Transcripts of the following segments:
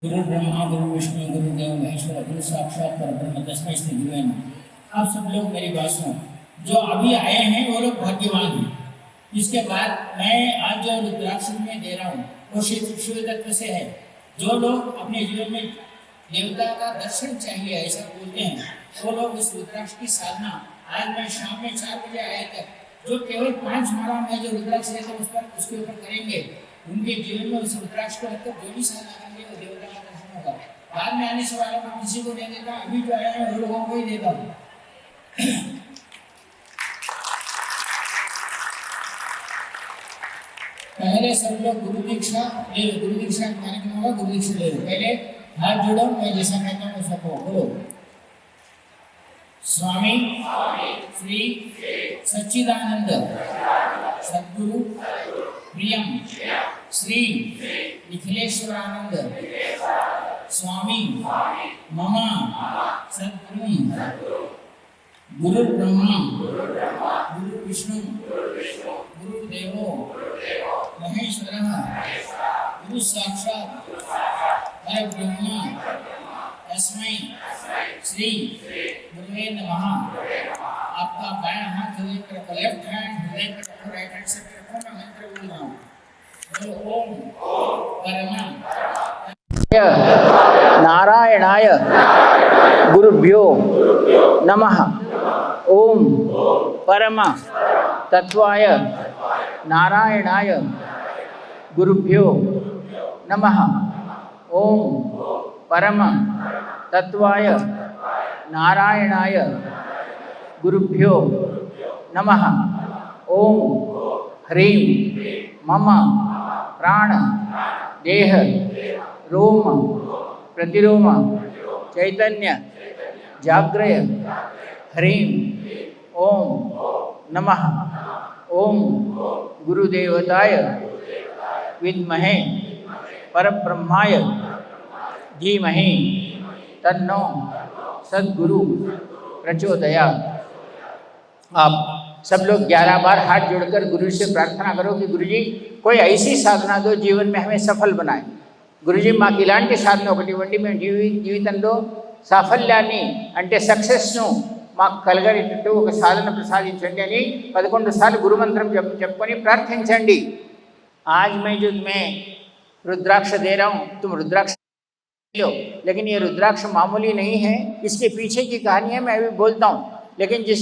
गुरु ब्रह्मा गुरु विष्णु गुरु देव महेश्वर गुरु साक्षात परब्रह्म तस्मै श्री गुरुवे नमः। आप सब लोग मेरी बात सुनो। जो अभी आए हैं वो लोग भाग्यवान हैं। इसके बाद मैं आज जो रुद्राक्ष में दे रहा हूँ वो शिव तत्व से है। जो लोग अपने जीवन में देवता का दर्शन चाहिए ऐसा बोलते हैं वो लोग इस रुद्राक्ष की साधना आज मैं शाम में 4 बजे आए तक जो केवल 5 माला में जो रुद्राक्ष है उसके ऊपर करेंगे उनके जीवन में उस रुद्राक्ष को रखकर जो भी साधना करेंगे वो देवता का दर्शन होगा। बाद में आने से वाला मैं किसी को नहीं देता, अभी जो आया है वो लोगों को ही देता हूँ। पहले सब लोग गुरु दीक्षा ले लो। गुरु दीक्षा कार्यक्रम होगा, गुरु दीक्षा ले लो। पहले हाथ जोड़ो, मैं जैसा कहता हूँ वैसा कहो। बोलो स्वामी श्री सच्चिदानंद सद्गुरु प्रियम श्री निखिलेश्वरानंद स्वामी मम सद्गुरु गुरु ब्रह्मा गुरु विष्णु गुरु देवो महेश्वरः गुरु साक्षात परब्रह्म तस्मै श्री गुरुवे नमः। आपका बायां हाथ हृदय पर रखो, लेफ्ट हैंड हृदय पर रखो, राइट हैंड से रखो। मैं मंत्र बोल रहा हूँ। बोलो ओम परम नारायणाय गुरुभ्यो नमः। ओम परम तत्वाय नारायणाय गुरुभ्यो नमः। ओम परम तत्वाय नारायणाय गुरुभ्यो नमः। ओम ह्रीं मम प्राण देह रोम प्रतिरोम चैतन्य जाग्रय ह्रीं ओम नमः। ओम गुरुदेवताय विद्महे परब्रह्माय धीमहि तन्नो सद्गुरु प्रचोदयात्। आप सब लोग 11 बार हाथ जोड़कर गुरु से प्रार्थना करो कि गुरुजी कोई ऐसी साधना दो जीवन में हमें सफल बनाए। గురుజీ మాకు ఇలాంటి సాధన ఒకటి ఇవ్వండి, మేము జీవితంలో సాఫల్యాన్ని అంటే సక్సెస్ను మాకు కలగేటట్టు ఒక సాధన ప్రసాదించండి అని 11 సార్లు గురుమంత్రం చెప్పుకొని ప్రార్థించండి। आज मैं जो तुम्हें रुद्राक्ष दे रहा हूँ तुम रुद्राक्ष लो, लेकिन ये रुद्राक्ष मामूली नहीं है, इसके पीछे की कहानी है मैं अभी बोलता हूँ। लेकिन जिस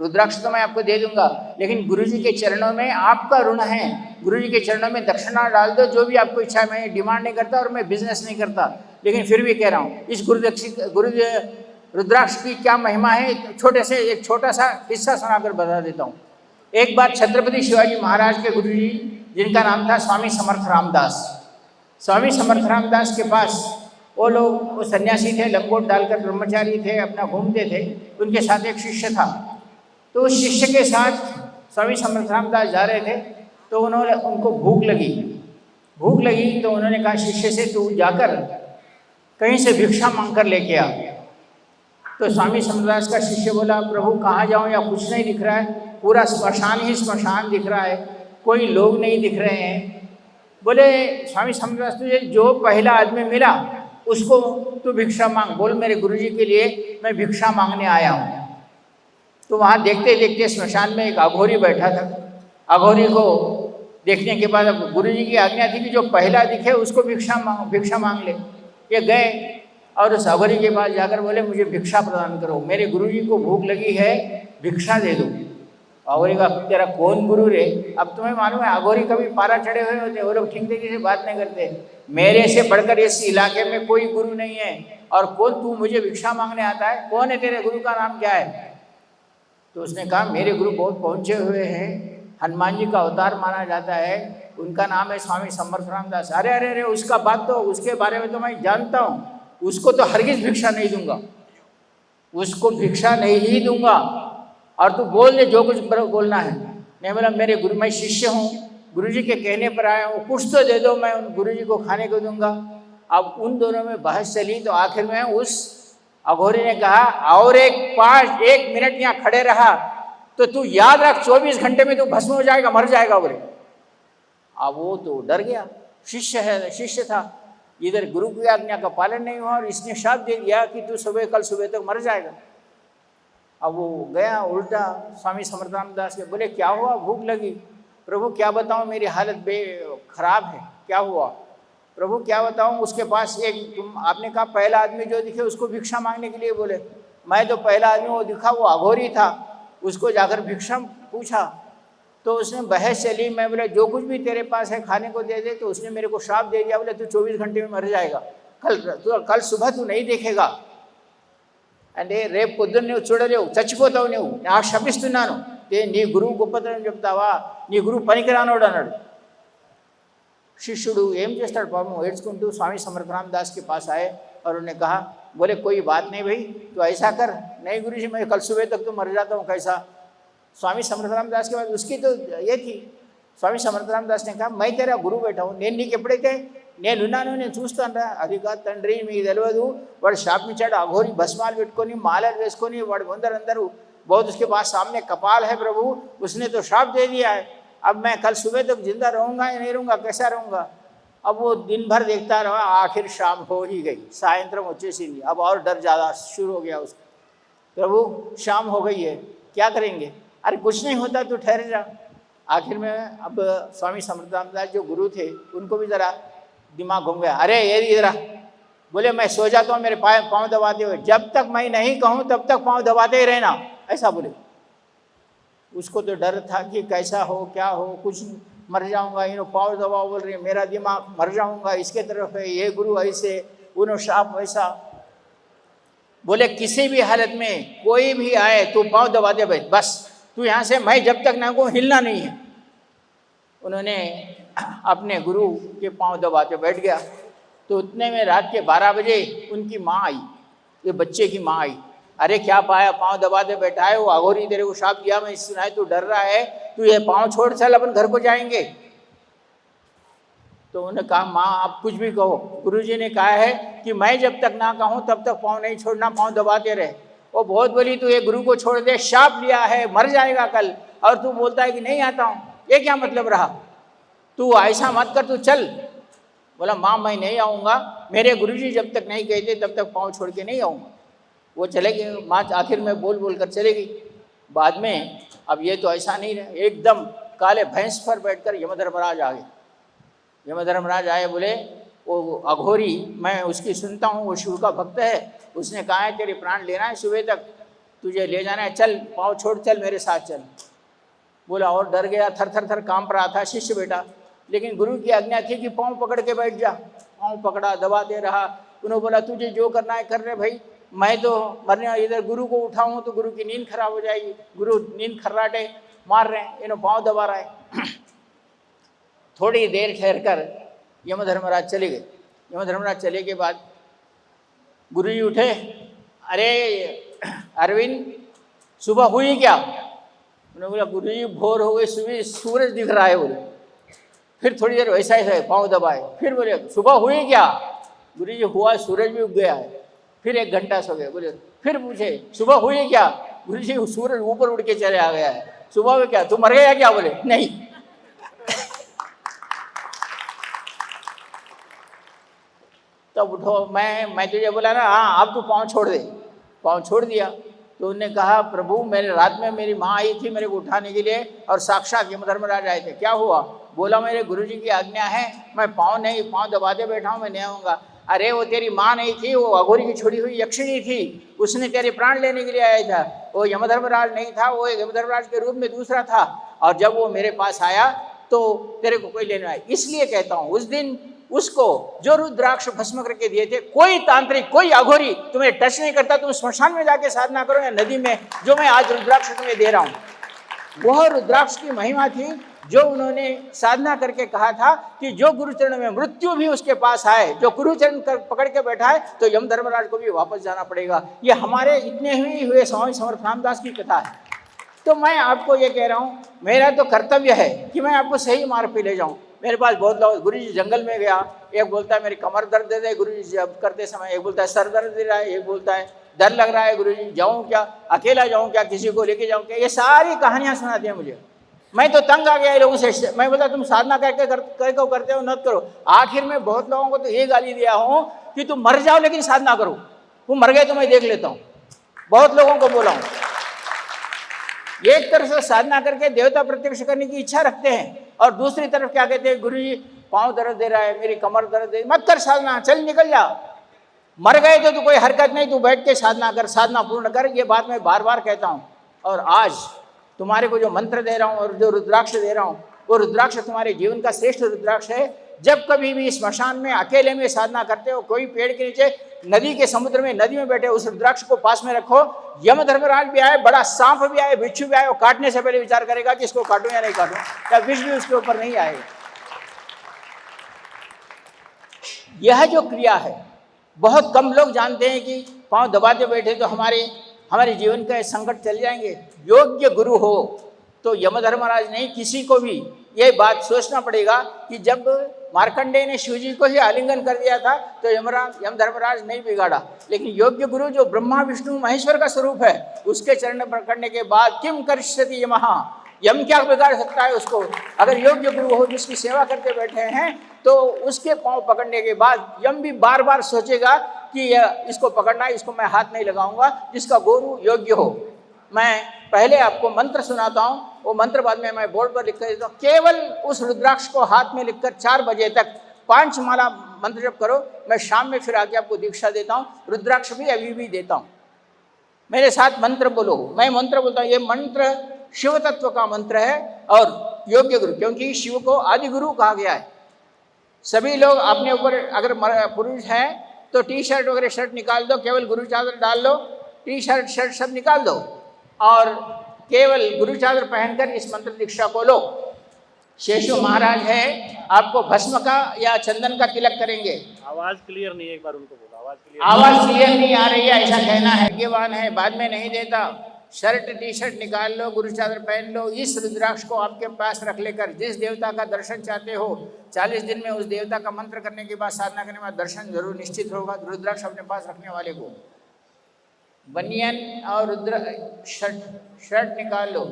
रुद्राक्ष तो मैं आपको दे दूंगा, लेकिन गुरुजी के चरणों में आपका ऋण है। गुरुजी के चरणों में दक्षिणा डाल दो, जो भी आपको इच्छा है। मैं डिमांड नहीं करता और मैं बिजनेस नहीं करता, लेकिन फिर भी कह रहा हूँ इस रुद्राक्ष की क्या महिमा है। एक छोटा सा हिस्सा सुनाकर बता देता हूँ। एक बार छत्रपति शिवाजी महाराज के गुरुजी जिनका नाम था स्वामी समर्थ रामदास, स्वामी समर्थ रामदास के पास वो लोग वो सन्यासी थे, लंगोट डालकर ब्रह्मचारी थे, अपना घूमते थे। उनके साथ एक शिष्य था, तो उस शिष्य के साथ स्वामी समर्थ रामदास जा रहे थे। तो उनको भूख लगी तो उन्होंने कहा शिष्य से तू जाकर कहीं से भिक्षा मांग कर लेके आ। तो स्वामी समरदास का शिष्य बोला प्रभु कहाँ जाऊँ, या कुछ नहीं दिख रहा है, पूरा स्मशान ही स्मशान दिख रहा है, कोई लोग नहीं दिख रहे हैं। बोले स्वामी समरदास तुझे जो पहला आदमी मिला उसको तू भिक्षा मांग, बोल मेरे गुरुजी के लिए मैं भिक्षा मांगने आया हूँ। तो वहाँ देखते देखते स्मशान में एक अघोरी बैठा था। अघोरी को देखने के बाद अब गुरुजी की आज्ञा थी कि जो पहला दिखे उसको भिक्षा मांग ले। ये गए और उस अघोरी के पास जाकर बोले मुझे भिक्षा प्रदान करो, मेरे गुरुजी को भूख लगी है, भिक्षा दे दो। अघोरी का तेरा कौन गुरु रे? अब तुम्हें मालूम है अघोरी कभी पारा चढ़े हुए होते, वो लोग ठीक तरीके से बात नहीं करते। मेरे से बढ़कर इस इलाके में कोई गुरु नहीं है, और कौन तू मुझे भिक्षा मांगने आता है? कौन है तेरे गुरु का नाम क्या है? तो उसने कहा मेरे गुरु बहुत पहुँचे हुए हैं, हनुमान जी का अवतार माना जाता है, उनका नाम है स्वामी समर्थ रामदास। अरे अरे अरे उसका बात तो उसके बारे में तो मैं जानता हूँ, उसको तो हरगिज भिक्षा नहीं दूंगा, उसको भिक्षा नहीं दूंगा, और तू बोल दे जो कुछ बोलना है। मैं बोला मेरे गुरु, मैं शिष्य हूँ, गुरुजी के कहने पर आया हूँ, कुछ तो दे दो, मैं उन गुरुजी को खाने को दूंगा। अब उन दोनों में बहस चली तो आखिर में उस अघोरी ने कहा और एक मिनट यहाँ खड़े रहा तो तू याद रख 24 घंटे में तू भस्म हो जाएगा, मर जाएगा बोले। अब वो तो डर गया, शिष्य था। इधर गुरु की आज्ञा का पालन नहीं हुआ और इसने शाप दे दिया कि तू कल सुबह तक मर जाएगा। अब वो गया उल्टा स्वामी समर्थ रामदास के, बोले क्या हुआ? भूख लगी। प्रभु क्या बताऊं, मेरी हालत खराब है, क्या हुआ? प्रभु क्या बताऊं, उसके पास आपने कहा पहला आदमी जो दिखे उसको भिक्षा मांगने के लिए बोले, मैं तो पहला आदमी वो दिखा वो अघोरी था, उसको जाकर भिक्षा पूछा तो उसने बहस चली। मैं बोले जो कुछ भी तेरे पास है खाने को दे दे, तो उसने मेरे को श्राप दे दिया, बोले तू 24 घंटे में मर जाएगा, कल सुबह तू नहीं देखेगा అంటే రేపు పొద్దున్న నువ్వు చూడలేవు, చచ్చిపోతావు నువ్వు, నాకు శపిస్తున్నాను, నీ గురువు గొప్పతనం చెప్తావా, నీ గురువు పనికిరానోడు అన్నాడు। शिष्युడు ఏం చేస్తాడు పాపం, ఏడ్చుకుంటూ स्वामी समर्थ रामदास के पास आए और उन्होंने कहा, बोले कोई बात नहीं भाई, तो ऐसा कर, नहीं गुरु जी मैं कल सुबह तक तो मर जाता हूँ, कैसा? स्वामी समर्थ रामदास के बाद उसकी तो ये थी, स्वामी समर्थ रामदास ने कहा मैं तेरा गुरु बैठा हूँ, నేను నీకు ఎప్పుడైతే నేనున్నాను నేను చూస్తాను, అది కాదు తండ్రి మీకు తెలియదు, వాడు శాపించాడు, అఘోరి భస్మాలు పెట్టుకొని మాలలు వేసుకొని వాడు అందరూ बहुत उसके पास सामने कपाल है प्रभु, उसने तो श्राप दे दिया है, अब मैं कल सुबह तक जिंदा रहूंगा या नहीं रहूंगा, कैसा रहूंगा? अब वो दिन भर देखता रहा, आखिर शाम हो ही गई, सायंत्रम వచ్చేసింది, अब और डर ज़्यादा शुरू हो गया उसका, प्रभु शाम हो गई है क्या करेंगे? अरे कुछ नहीं होता तो ठहर जा। आखिर में अब स्वामी समर्थ रामदास जो गुरु थे उनको भी ज़रा दिमाग घूम गया, अरे ये इधर, बोले मैं सो जाता हूँ मेरे पाँव दबाते हुए, जब तक मैं नहीं कहूँ तब तक पाँव दबाते ही रहना, ऐसा बोले। उसको तो डर था कि कैसा हो क्या हो, कुछ मर जाऊंगा, पाँव दबाओ बोल रही, मेरा दिमाग मर जाऊंगा, इसके तरफ है, ये गुरु ऐसे, उन्होंने शाप वैसा। बोले किसी भी हालत में कोई भी आए तो पाँव दबा दे भाई, बस तू यहाँ से, मैं जब तक ना को हिलना नहीं है। उन्होंने अपने गुरु के पाँव दबाते बैठ गया। तो उतने में रात के 12 बजे उनकी माँ आई, ये बच्चे की माँ आई, अरे क्या पाया, पाँव दबाते बैठा है, वो अघोरी तेरे को शाप दिया, मैं सुना है तू डर रहा है, तू ये पाँव छोड़, चल अपन घर को जाएंगे। तो उन्होंने कहा माँ आप कुछ भी कहो, गुरुजी ने कहा है कि मैं जब तक ना कहूँ तब तक पाँव नहीं छोड़ना, पाँव दबाते रहे। वो बहुत बोली तू ये गुरु को छोड़ दे, शाप लिया है, मर जाएगा कल, और तू बोलता है कि नहीं आता हूँ, ये क्या मतलब रहा? तू ऐसा मत कर, तू चल। बोला माँ मैं नहीं आऊँगा, मेरे गुरुजी जब तक नहीं कहते तब तक पाँव छोड़ के नहीं आऊँगा। वो चले गए, माँ आखिर में बोल बोल कर चले गई। बाद में अब ये तो ऐसा नहीं रहे, एकदम काले भैंस पर बैठकर यमधर्मराज आ गए। यमधर्मराज आए, बोले वो अघोरी मैं उसकी सुनता हूँ, वो शिव का भक्त है, उसने कहा है तेरे प्राण लेना है, सुबह तक तुझे ले जाना है, चल पाँव छोड़, चल मेरे साथ चल। बोला और डर गया, थर थर थर कांप रहा था शिष्य बेटा, लेकिन गुरु की आज्ञा थी कि पाँव पकड़ के बैठ जा। पाँव पकड़ा, दबाते रहा। उन्होंने बोला तुझे जो करना है कर रहे भाई, मैं तो मरने, इधर गुरु को उठाऊँ तो गुरु की नींद खराब हो जाएगी, गुरु नींद खर्राटे मार रहे हैं, इन्होंने पाँव दबा रहा है। थोड़ी देर ठहर कर यमधर्मराज चले गए। यमधर्मराज चले के बाद गुरु जी उठे, अरे अरविंद सुबह हुई क्या? उन्होंने बोला गुरु जी भोर हो गई, सुबह सूरज दिख रहा है। बोले फिर थोड़ी देर वैसा ही है, पाँव दबाए, फिर बोले सुबह हुई क्या? गुरु जी हुआ, सूरज भी उग गया है। फिर 1 घंटा सो गए। बोले फिर पूछे सुबह हुई क्या? गुरु जी सूरज ऊपर उड़ के चले आ गया है। सुबह में क्या तू मर गया क्या? बोले नहीं। तब उठो, मैं तुझे बोला ना, हाँ अब तू पाँव छोड़ दे। पाँव छोड़ दिया। तो उन्होंने कहा प्रभु मेरे रात में मेरी माँ आई थी मेरे को उठाने के लिए, और साक्षात यमधर्मराज आए थे। क्या हुआ? बोला मेरे गुरुजी की आज्ञा है, मैं पाँव दबाते बैठा हूँ, मैं नहीं आऊँगा। अरे वो तेरी माँ नहीं थी, वो अघोरी की छोड़ी हुई यक्षिणी थी, उसने तेरे प्राण लेने के लिए आया था। वो यमधर्मराज नहीं था, वो यमधर्मराज के रूप में दूसरा था, और जब वो मेरे पास आया तो तेरे को कोई लेने आया। इसलिए कहता हूँ उस दिन उसको जो रुद्राक्ष भस्म करके दिए थे, कोई तांत्रिक कोई अघोरी तुम्हें टच नहीं करता। तुम स्मशान में जाके साधना करो या नदी में, जो मैं आज रुद्राक्ष तुम्हें दे रहा हूँ। वह रुद्राक्ष की महिमा थी जो उन्होंने साधना करके कहा था कि जो गुरुचरण में मृत्यु भी उसके पास आए, जो गुरुचरण पकड़ के बैठा है, तो यम धर्मराज को भी वापस जाना पड़ेगा। ये हमारे इतने ही हुए स्वामी समर्थ रामदास की कथा है। तो मैं आपको ये कह रहा हूँ, मेरा तो कर्तव्य है कि मैं आपको सही मार्ग पे ले जाऊँ। मेरे पास बहुत लोग, गुरु जी जंगल में गया, एक बोलता है मेरी कमर दर्द दे दे गुरु जी जब करते समय, एक बोलता है सर दर्द दे रहा है, एक बोलता है डर लग रहा है गुरु जी, जाऊँ क्या, अकेला जाऊँ क्या, किसी को लेके जाऊँ क्या, ये सारी कहानियाँ सुनाते हैं मुझे। मैं तो तंग आ गया इन लोगों से। मैं बोला तुम साधना करते हो मत करो। आखिर में बहुत लोगों को तो ये गाली दिया हूं कि तुम मर जाओ लेकिन साधना करो। वो मर गए तो मैं देख लेता हूं। बहुत लोगों को बोला हूं। एक तरफ से साधना करके देवता प्रत्यक्ष करने की इच्छा रखते हैं और दूसरी तरफ क्या कहते हैं, गुरु जी पांव दर्द दे रहा है, मेरी कमर दर्द दे, मत कर साधना, चल निकल जा। मर गए तो कोई हरकत नहीं, तू बैठ के साधना कर, साधना पूर्ण कर। ये बात मैं बार बार कहता हूं। और आज तुम्हारे को जो मंत्र दे रहा हूं और जो रुद्राक्ष दे रहा हूं, वो रुद्राक्ष तुम्हारे जीवन का श्रेष्ठ रुद्राक्ष है। जब कभी भी स्मशान में अकेले में साधना करते हो, कोई पेड़ के नीचे, नदी के समुद्र में, नदी में बैठे, उस रुद्राक्ष को पास में रखो। यम धर्मराज भी आए, बड़ा सांप भी आए, बिच्छू भी आए, वो काटने से पहले विचार करेगा कि इसको काटूं या नहीं काटूं, या विष भी उसके ऊपर नहीं आए। यह जो क्रिया है, बहुत कम लोग जानते हैं कि पांव दबाते बैठे तो हमारे जीवन का संकट चल जाएंगे। योग्य गुरु हो तो यमधर्मराज नहीं, किसी को भी ये बात सोचना पड़ेगा कि जब मार्कंडेय ने शिव जी को ही आलिंगन कर दिया था तो यमधर्मराज नहीं बिगाड़ा, लेकिन योग्य गुरु जो ब्रह्मा विष्णु महेश्वर का स्वरूप है, उसके चरण पकड़ने के बाद किम करिष्यति यमः, यम क्या बिगाड़ सकता है उसको। अगर योग्य गुरु हो जिसकी सेवा करते बैठे हैं तो उसके पांव पकड़ने के बाद यम भी बार बार सोचेगा कि इसको पकड़ना है, इसको मैं हाथ नहीं लगाऊंगा, जिसका गुरु योग्य हो। मैं पहले आपको मंत्र सुनाता हूं, वो मंत्र बाद में मैं बोर्ड पर लिख कर देता हूं। केवल उस रुद्राक्ष को हाथ में लिखकर 4 बजे तक 5 माला मंत्र जप करो। मैं शाम में फिर आके आपको दीक्षा देता हूं, रुद्राक्ष भी अभी भी देता हूं। मेरे साथ मंत्र बोलो। मैं मंत्र बोलता हूं। ये मंत्र शिव तत्व का मंत्र है और योग्य गुरु, क्योंकि शिव को आदि गुरु कहा गया है। सभी लोग अपने ऊपर, अगर पुरुष है तो टी शर्ट वगैरह शर्ट निकाल दो, केवल गुरु चादर डाल लो, टी शर्ट शर्ट सब निकाल दो और केवल गुरु चादर पहनकर इस मंत्र दीक्षा को लो। शेषु महाराज है, आपको भस्म का या चंदन का तिलक करेंगे। आवाज क्लियर नहीं है, एक बार उनको बोलो। आवाज क्लियर नहीं आ रही है, ऐसा कहना है। भाग्यवान है, बाद में नहीं देता। शर्ट टी शर्ट निकाल लो, गुरु चादर पहन लो। इस रुद्राक्ष को आपके पास रख लेकर जिस देवता का दर्शन चाहते हो, 40 दिन में उस देवता का मंत्र करने के बाद, साधना करने के बाद दर्शन जरूर निश्चित होगा। रुद्राक्ष अपने पास रखने वाले को बनियान और रुद्र शर्ट निकाल लो।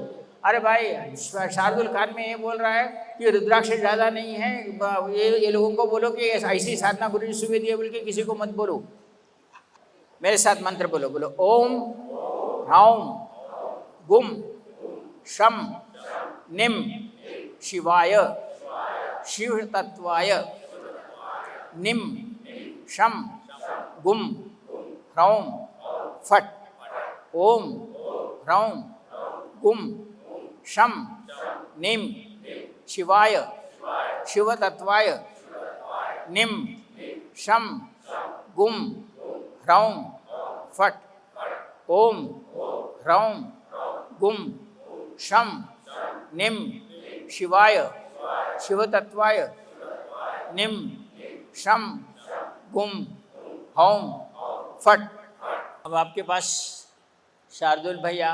अरे भाई, शार्दुल खान में ये बोल रहा है कि रुद्राक्ष ज़्यादा नहीं है, ये लोगों को बोलो कि ऐसी साधना गुरु जी सुबह दिए, बोल के किसी को मत बोलो। मेरे साथ मंत्र बोलो। बोलो ओम ह्राउम गुम शम निम शिवाय शिव तत्वाय निम शम गुम ह्राउम फट। ओम ह्राउम गुम शम निम शिवाय शिव तत्वाय निम शम गुम ह्राउम फट। ओम ह्राउम गुम शम निम शिवाय शिव तत्वाय निम शम गुम हौम फट। अब आपके पास शार्दुल भैया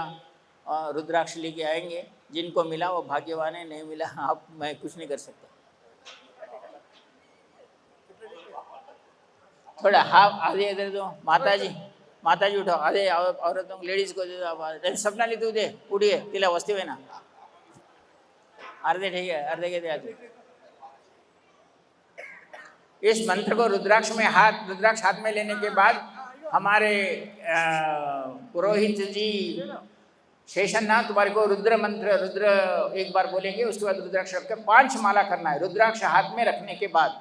रुद्राक्ष लेके आएंगे। जिनको मिला वो भाग्यवान है, नहीं मिला आप, मैं कुछ नहीं कर सकता। थोड़ा हाँ आधे इधर दो। माता जी उठो, आधे औरतों लेडीज को दे दो। सपना ली तू दे, उठिए तिला वस्ती है ना, अर्धे ठीक है, अर्धे के दे आते। इस मंत्र को रुद्राक्ष हाथ में लेने के बाद हमारे पुरोहित जी शेषन्नाथ तुम्हारे को रुद्र एक बार बोलेंगे, उसके बाद रुद्राक्ष रख के 5 माला करना है। रुद्राक्ष हाथ में रखने के बाद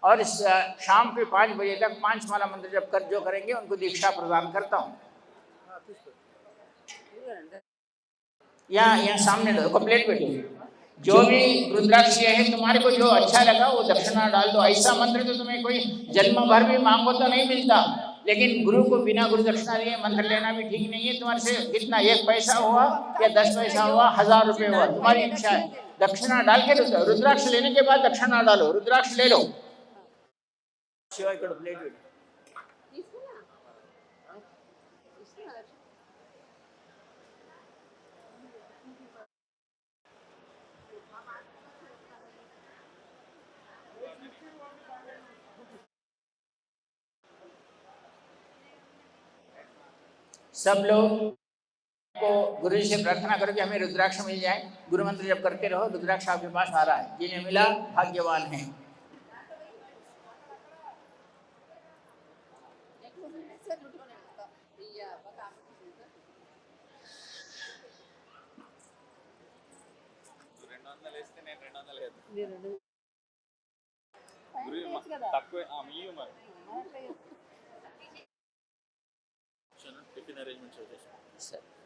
और शाम के 5 बजे तक 5 माला मंत्र जब जो करेंगे उनको दीक्षा प्रदान करता हूँ। यहाँ सामने दो, कंप्लीट बैठो। जो भी रुद्राक्ष है तुम्हारे को जो अच्छा लगा वो दक्षिणा डाल दो। ऐसा मंत्र तो तुम्हें कोई जन्म भर भी मांगो तो नहीं मिलता, लेकिन गुरु को बिना गुरु दक्षिणा लिए मंत्र लेना भी ठीक नहीं है। तुम्हारे से कितना 1 पैसा हुआ या 10 पैसा हुआ, 1000 रुपये हुआ, तुम्हारी इच्छा है। दक्षिणा डाल के रुद्राक्ष लेने के बाद दक्षिणा डालो। रुद्राक्ष ले लो। शिवाय कड़ो प्लेट सब लोग आपको गुरु जी से प्रार्थना करो कि हमें रुद्राक्ष मिल जाए। गुरु मंत्र जब करते रहो, रुद्राक्ष आपके पास आ रहा है। जिन्हें मिला भाग्यवान है। తక్కువ మీయు మరి టిఫిన్ అరేంజ్మెంట్స్ చేస్తాం సరే.